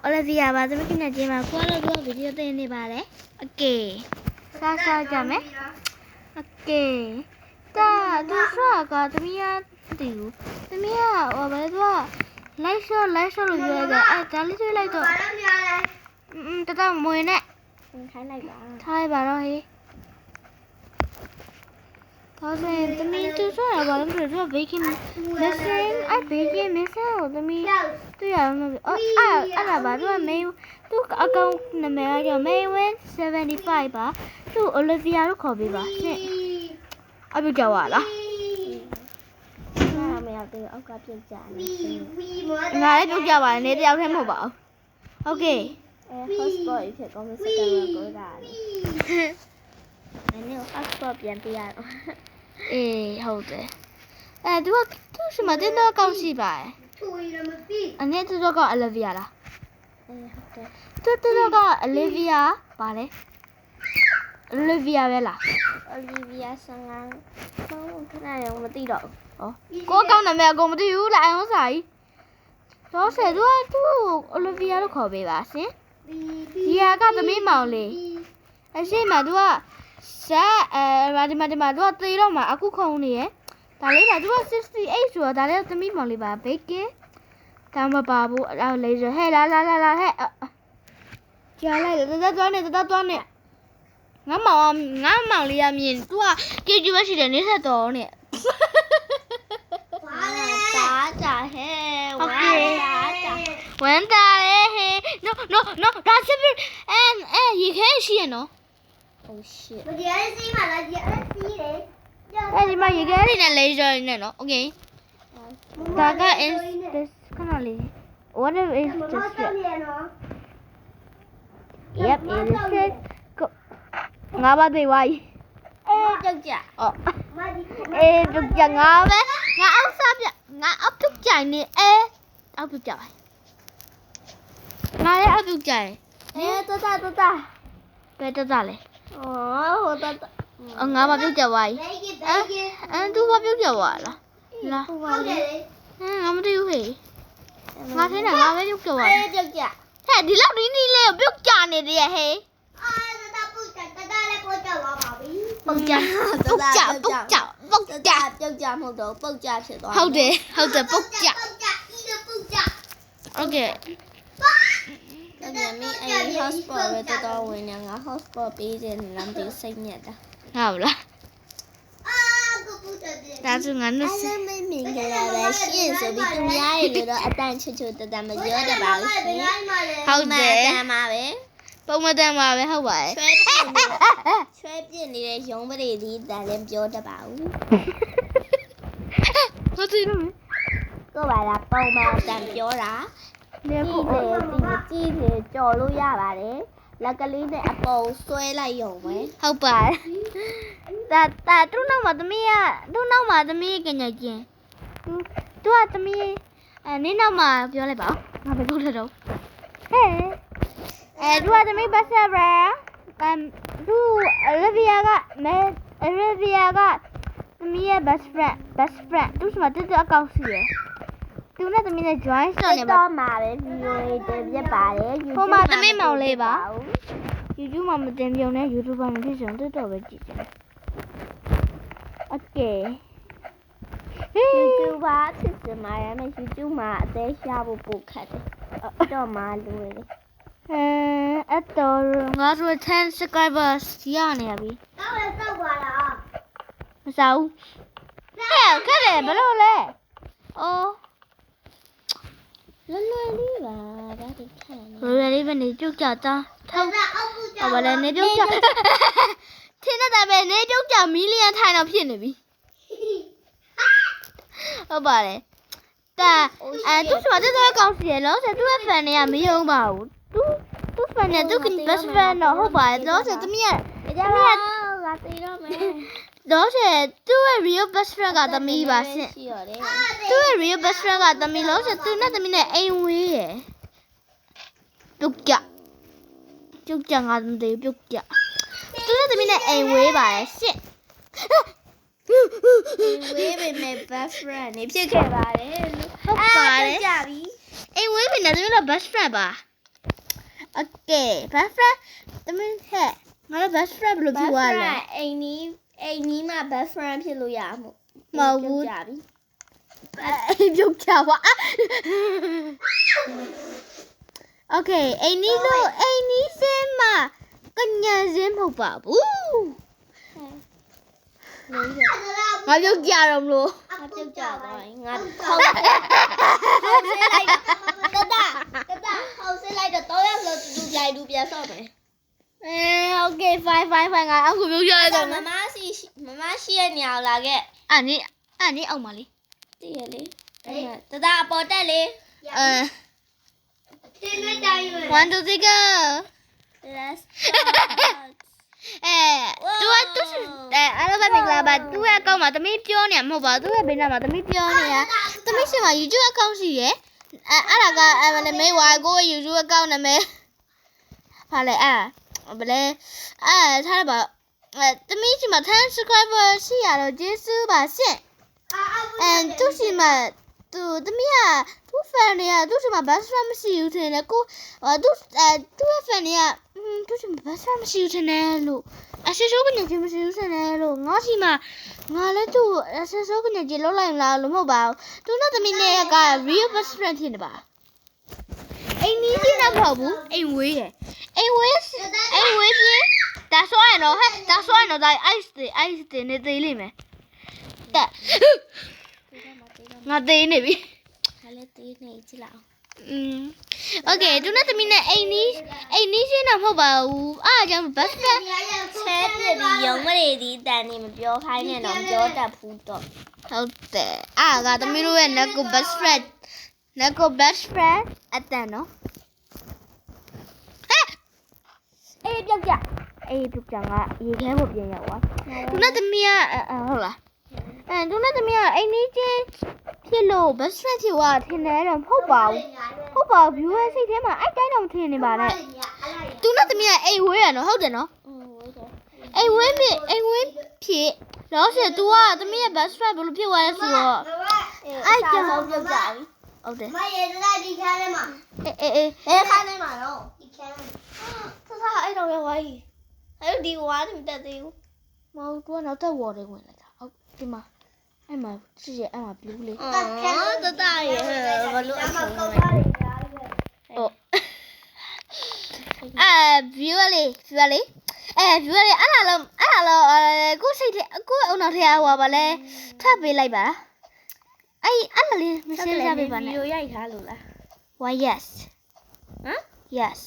Olivia ပါသမီးနဲ့ချင်းမှာကိုကတော့ဗီဒီယိုတင်နေပါလေ။ Okay စားကြမယ်။ Okay ဒါသူဆော့ကသမီးရတည်ဘူး။သမီးကဟိုဘယ်သူကလိုက်ဆော့လို့ပြောရတယ်။ဒါလေးတွေ့လိုက်တော့တတမွေနဲ့ထိုင်းလိုက်ပါ။ထိုင်းပါတော့ဟေး။ဒါဆိုရင်သမီးသူဆော့ရပါလို့သူက baking missing baking missing ကိုသမီးတွေ့ရမှာ။အဲ့ဒါပါသူက main သူအကောင့်နာမည်ကကြောင့် Maywin 75ပါသူ Olivia လို့ခေါ်ပေးပါရှင့်အပြကြွားလားမရောက်သေးအောက်ကပြစ်ကြတယ်ငါလည်းပြုတ်ကြပါနဲ့တယောက်တည်းမဟုတ်ပါဘူးโอเคhotspot ဖြစ်ကောင်းစကားကိုတာလေနည်း hotspot ပြန်ပြရတော့အေးဟုတ်တယ်သူရှိမှတင်းတော့ကောက်ရှိပါတယ်အနေသူတော့က Olivia လားဟုတ်တယ်သူတော့က Olivia ပါလေ Olivia ပဲလား Olivia ဆန်းကခဏရောမသိတော့ဘူးကိုကောင်းနာမည်အကုန်မသိဘူးလားအအောင်စာကြီးတော့ဆယ်သူက Olivia လို့ခေါ်ပေးပါရှင်ဒီကသမီးမောင်လေးအရှိမသူကဆက်ဒီမှာသူကသေတော့မှအခုခုံနေရဒါလေးကသူက68ဆိုတော့ဒါလေးသမီးမောင်လေးပါ Bakingဒါမပါဘူးအဲ့လေဟဲ့လာဟဲ့ကြားလိုက်တယ်တသွားနေငါမောင်လေးရမြင် तू ကကြည့်ပဲရှိတယ်နေဆက်တော်နဲ့ဘာလဲတာဟဲ့ဝမ်းတာလေဟဲ့ no ဒါစစ်ရေခဲရှိရနော် oh shit ဒီအစီးမှာလားဒီအစီးလေဒီမှာရေခဲလေးနဲ့ laser နဲ့နော် okay ဒါက is this ခဏလေး what is this yep it isငါပါသေးဝိုင်းကြောက်ကြကြောက်ကြငါပဲငါအောက်စားပြငါအောက်ပြုတ်ကြိုင်နေအောက်ပြုတ်ကြပါငါလည်းအောက်ပြုတ်ကြိုင်တတဘယ်တတလဲဟိုတငါမပြုတ်ကြဝိုင်းသူမပြုတ်ကြဝါလားငါမသိဘူးဟေ့ငါထဲငါပဲပြုတ်ကြဝါပြုတ်ကြဟဲ့ဒီလောက်နီးလေးကိုပြုတ်ကြနေတယ်ဟဲ့ပုတ်ကြမဟုတ်တော့ပုတ်ကြဖြစ်သွားဟုတ်တယ်ပုတ်ကြโอเคအဲ့မင်းအဲ့ hotspot ပဲတော်ဝင်နေငါ hotspot ပေးတယ်လမ်းတူစိတ်ညက်တာဟုတ်လားဒါဆိုငါတို့အဲ့မင်းမင်္ဂလာပါရှင်ဆိုပြီးသူများရေလို့တော့အတန်ချွတ်တမပြောတပါဘူးရှင်ဟုတ်တယ်တမ်းပါပဲပုံမတမ်းပါပဲဟုတ်ပါတယ်ချွဲပြစ်နေတဲ့ရုံးပရိသီးတန်လည်းပြောတတ်ပါဘူးဟုတ်တယ်နော်ကိုပါလားပုံမတန်ပြောတာဒီကြည့်တယ်ကြော်လို့ရပါတယ်လက်ကလေးနဲ့အပေါ်ဆွဲလိုက်ရုံပဲဟုတ်ပါတယ်ဒါသူ့နောက်မှာသမီးကညကျင်းသူကသမီးနင်းနောက်မှာပြောလိုက်ပါငါပဲပြောလိုက်တော့ဟဲ့သူကသမီးဘတ်ဆာဘရာသူ Olivia ကသမီးရဲ့ best friend သူ့မှာတက်အကောင့်ရှိရယ်သူနဲ့သမီးနဲ့ join ဆော့နေပါတော့မှာပဲ video တင်ပြပါတယ် YouTube မှာသမီးမောင်လေးပါ YouTube မှာမတင်ပြုံနဲ့ YouTube မှာဖြစ်စံတော်တော်ပဲကြည့်ကြတယ် Okay YouTube ပါဖြစ်စမှာရမယ် YouTube မှာအသေးရှားဖို့ပို့ခတ်တယ်တော့မှလွယ်တယ်အဲ့တော့ငါတို့10 subscribers ရနေပြီတောက်လည်းတောက်ပါလားမစားဘူးခက်တယ်ဘယ်လိုလဲအော်လွယ်လေးပါဒါတိခက်နေလွယ်လေးပဲနေကြုတ်ကြတာထောက်ဘာလဲနေကြုတ်ကြထင်းတဲ့ပဲနေကြုတ်ကြမီလီယံထိုင်တော့ဖြစ်နေပြီဟုတ်ပါတယ်ဒါသူ့ဆိုတဲ့ကောင်းစီရလို့ဆိုသူ့ရဲ့ fan တွေကမယုံပါဘူးသူ့ fan နဲ့သူ့ best friend တော့ဟုတ်ပါတယ်တော့ဆိုသမီးကငါသိတော့မယ်တော့ဆိုသူ့ရဲ့ real best friend ကသမီးပါရှင်သူ့ရဲ့ real best friend ကသမီးလို့ဆိုသူနဲ့သမီးနဲ့အိမ်ဝေးရယ်ပြုတ်ကြငါမသိဘူးပြုတ်ကြသူနဲ့သမီးနဲ့အိမ်ဝေးပါရဲ့ရှင့်ဝေးပဲမဲ့ best friend နေဖြစ်ခဲ့ပါတယ်ဟုတ်ပါတယ်ကြပြီအိမ်ဝေးပြီနဲ့သမီးတို့ best friend ပါ Okay best friend သမီးဟဲ့ငါတို့ best friend ဘယ်လိုဖြစ်သွားလဲအိမ်နီးမှာ best friend ဖြစ်လို့ရမှု မဟုတ်ဘူးကြပြီပြုတ်ကြပါ Okay အိမ်နီးစင်းမှာကညာစင်းမဟုတ်ပါဘူးငါပြုတ်ကြတော့မလို့ငါပြုတ်ကြသွားရင်ငါဟောက်ဆဲလိုက်တတဟောက်ဆဲလိုက်တော့တော့ရလို့တူပြိုင်တူပြန်ဆော့မယ်Okay fine ငါအခုပြုတ်ကြလိုက်တော့မမရှိရဲ့နေအောင်လာခဲ့အဲ့နေအောင်ပါလေတည်ရလေတတအပေါ်တက်လေ1 2 3 go let's तू အဲ့လိုပဲမင်္ဂလာပါသူ့ရဲ့အကောင့်မှာသမီးပြောနေမှာမဟုတ်ပါဘူးသူ့ရဲ့ဘေးနားမှာသမီးပြောနေတာသမီးရှင်မှာ YouTube အကောင့်ရှိရယ်အဲ့ဒါကနာမည်ဝါကို YouTube အကောင့်နာမည်ဟာလေဘယ်လဲထားရပါသမီးရှင်မှာ10 subscriber ရှိရတော့ကျေးဇူးပါရှင့်သူ့ရှင်မှာသူသမီးကသူ့ fan တွေကသူ့ရှင်မှာ best friend မရှိဘူးထင်တယ်ကိုသူ့ရဲ့ fan တွေကသူ့ရှင်မှာ best friend မရှိဘူးထင်တယ်လို့အဆဆိုးကနေချင်းမရှိဘူးထင်တယ်လို့ငါရှိမှာငါလည်းသူ့အဆဆိုးကနေချင်းလောက်လိုက်မလားလို့မဟုတ်ပါဘူးသူနဲ့သမီးနဲ့က real best friend ဖြစ်နေပါအိမ်နီးချင်းတော့မဟုတ်ဘူးအိမ်ဝေးတယ်အိမ်ဝေးပြေးဒါဆိုရင်တော့ဒါ ice တွေနေသေးလိမ့်မယ်တက်ငါသေးနေပြီငါလည်းသေးနေကြည့်လောက်Okay သူနဲ့သမီးနဲ့အိမ်နီးချင်းတော့မဟုတ်ပါဘူးအားကြောင့် best friend ဆဲပြပြီးရုံမလေးဒီတန်နေမပြောခိုင်းနဲ့တော့ပြောတတ်ဘူးတော့ဟုတ်တယ်အားကသမီးတို့ရဲ့ Neko best friend အတန်နော်ပြုတ်ကြငါရေခဲဖို့ပြင်ရောက်သွားသူနဲ့သမီးကဟုတ်လားသူနဲ့သမီးကအိမ်နီးချင်းဖြစ်လို့ best friend ဖြစ်သွားထင်တယ်တော့မဟုတ်ပါဘူး viewer စိတ်ထဲမှာအဲ့တိုင်းတော့မထင်နေပါနဲ့သူနဲ့သမီးကအိမ်ဝေးရနော်ဟုတ်တယ်နော်အိမ်ဝေးဖြစ်တော့ဆို तू ကသမီးရဲ့ best friend ဘယ်လိုဖြစ်သွားလဲဆိုတော့အဲ့ကြောင့်ပြုတ်ကြပြီဟုတ်တယ်မရေတလိုက်ဒီခန်းထဲမှာအေးခန်းထဲမှာတော့ဒီခန်းသာအဲ့တော့ရောဝိုင်းအဲ့ဒီဝါးနေတက်သေးဘူးမဟုတ် तू ကနောက်ထပ် wall တွေဝင်လာတာဟုတ်ဒီမှာအဲ့မှာကြည့်ရအဲ့မှာ blue လေးတတရေဘလို့အဆုံးလဲဟုတ်viewer လေးviewer လေးအဲ့လာလို့ကိုစိတ်ထဲကိုအုံနောက်ထဲဟိုပါလဲထပ်ပေးလိုက်ပါအဲ့လာလေးမရှင်းကြပေးပါနဲ့ဗီဒီယိုရိုက်ထားလို့လား why yes ဟမ် yes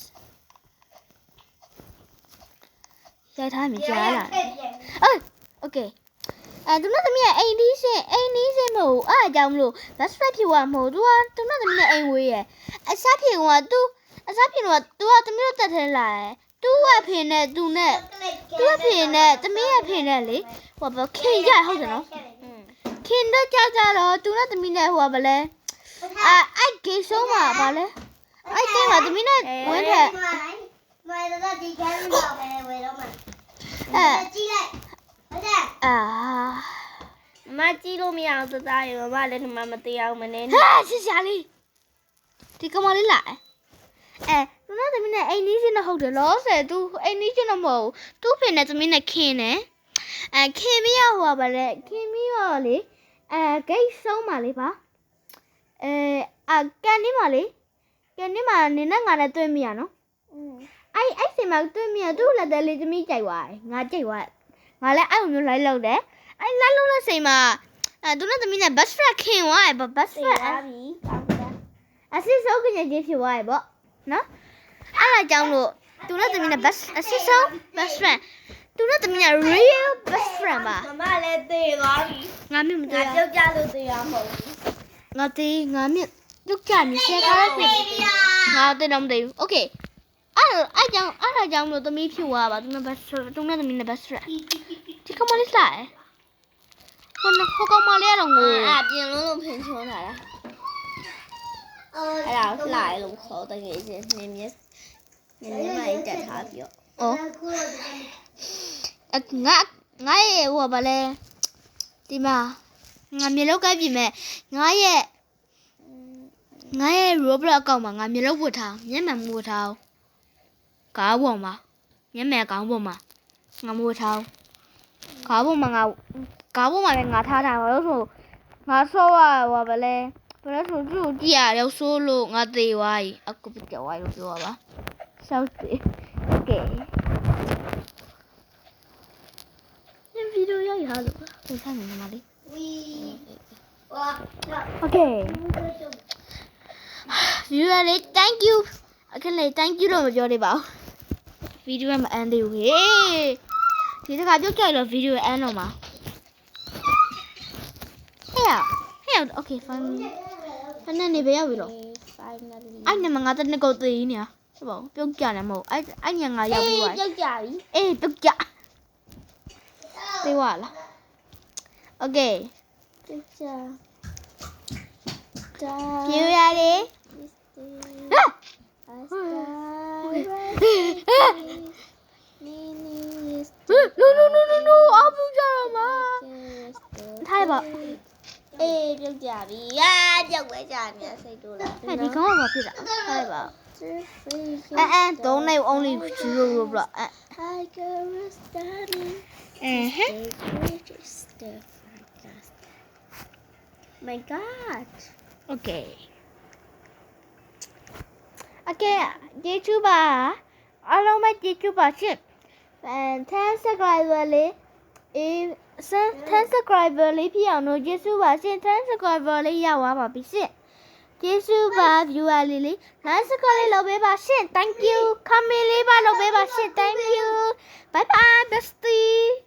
ရိုက်ထားမြင်ကြားလားokay သူနဲ့သမီးရဲ့အိမ်နီးစင်းမဟုတ်အားကြောင့်မလို့ best friend ဖြစ်သွားမဟုတ် तू နဲ့သမီးနဲ့အိမ်ဝေးရဲ့အစားဖြစ်က तू ကသမီးတို့တက်ထဲလာတယ် तू ကအဖေနဲ့ तू နဲ့ तू အဖေနဲ့သမီးရဲ့အဖေနဲ့လေဟိုဘာခင်ကြဟုတ်တယ်နော်ခင်တော့ကြတော့ तू နဲ့သမီးနဲ့ဟိုဘာလဲအဲ့ဂိမ်းဆုံးမှာဘာလဲအဲ့ဂိမ်းမှာသမီးနဲ့ဝင်းထက်မိုင်တော့ဒီကဲမှာပဲဝယ်တော့မှာကြည့်လိုက်ဟုတ်တယ်မကြည့်လို့မရအောင်တသားရေမလည်းဒီမှာမသေးအောင်မနေနဲ့ရှာလေးဒီကမလေးလာသူနဲ့သမီးနဲ့အိမ်နီးချင်းတော့ဟုတ်တယ်လို့ဆိုသူအိမ်နီးချင်းတော့မဟုတ်သူ့ဖေနဲ့သမီးနဲ့ခင်တယ်ခင်ပြီးတော့ဟိုပါလေခင်ပြီးတော့လေဂိတ်ဆုံးပါလေပါကန်နေပါလေကန်နေမှာနင်းနဲ့ငါနဲ့တွေ့မိရနော်အဲ့စင်မှာတွေ့မိရသူ့လက်သေးလေးသမီးကြိုက်သွားတယ်ငါကြိုက်သွားငါလည်းအဲ့လိုမျိုးလိုက်လောက်တယ်အဲ့လိုက်လောက်တဲ့ချိန်မှာသူနဲ့သမီးနဲ့ best friend ခင်သွားတယ်ပေါ့ best friend ပြီအစစ်ဆုံးကချင်းဖြစ်သွားတယ်ပေါ့နော်အဲ့ဒါကြောင့်လို့သူနဲ့သမီးနဲ့ အစစ်ဆုံး best friend သူနဲ့သမီးနဲ့ real best friend ပါမမလည်းသေသွားပြီငါမြင်မသေးဘူးပြုတ်ကြလို့သေရမဟုတ်ငါမြင်ပြုတ်ကြမြင်ရှယ်ကားလိုက်ပြီငါသေတော့မသိဘူး okay အဲ့ဒါကြောင့်လို့သမီးဖြစ်သွားပါသူနဲ့ best friend သူနဲ့သမီးနဲ့ best friend ဒီကမလေးလာဟိုကောင်မလေးကတော့ငိုပြင်လုံးဖင်ချုံးလာတာအဲ့ဒါလှရလို့ခေါ်တကယ်ချင်းနင်းမြမိုင်းတက်ထားပြီးတော့ငါရဲ့ဟိုဘာလဲဒီမှာငါမြေလောက်ကပြင်မဲ့ငါရဲ့ Roblox အကောင့်မှာငါမြေလောက်ဝတ်ထားမျက်မှန်မဝတ်ထား ကားပေါ်မှာမျက်မှန်ကောင်းပေါ်မှာငါမိုးချောင်းကားပေါ်မှာလည်းငါထားတာဘာလို့ဆိုငါဆော့ရဟောဗလဲဘယ်လိုဆိုသူ့ကြည့်ရတော့ဆိုးလို့ငါသေးသွားပြီအခုပြကြွားလို့ပြောပါဆောက်တယ်โอเคဒီဗီဒီယိုရိုက်ရလို့ပြန်ထားနေမှာလေ Okay. Viewer, thank you. Okay, thank you တော့မပြောသေးပါဘူး။ Video မအန်းသေးဘူးဟေး။ဒီတစ်ခါပြုတ်ကြတော့ video အန်းတော့မှာ။ Hey, okay, fine. ဖနနေဘယ်ရောက်ပြီတော့ finally အဲ့ညမငါတက်နေကိုသေးနေရ။ဟုတ်ပါဘူးပြုတ်ကြတယ်မဟုတ်အဲ့ညငါရောက်ပြီးသွား ပြုတ်ကြပြီ အေးပြုတ်ကြသေးသွားလား Okay. ပြုတ်ကြ You ready? No, I'll do that. ထားပါ အေးပြုတ်ကြပြီပြုတ်ပဲကြနေစိတ်တို့လား အဲ့ဒီကောင်ကဘာဖြစ်တာထားပါdon't name only 0 block I go standing My God Okay YouTube အားလုံးပဲ YouTube ပါရှင့်10 subscriber လေး10 subscriber လေးဖြစ်အောင်လို့ YouTube ပါရှင့်10 subscriber လေးရောက်သွားပါပြီရှင့် YouTube ပါ viewer လေး subscribe လေးလုပ်ပေးပါရှင့် Thank you comment လေးပါလုပ်ပေးပါရှင့် Thank you Bye bye bestie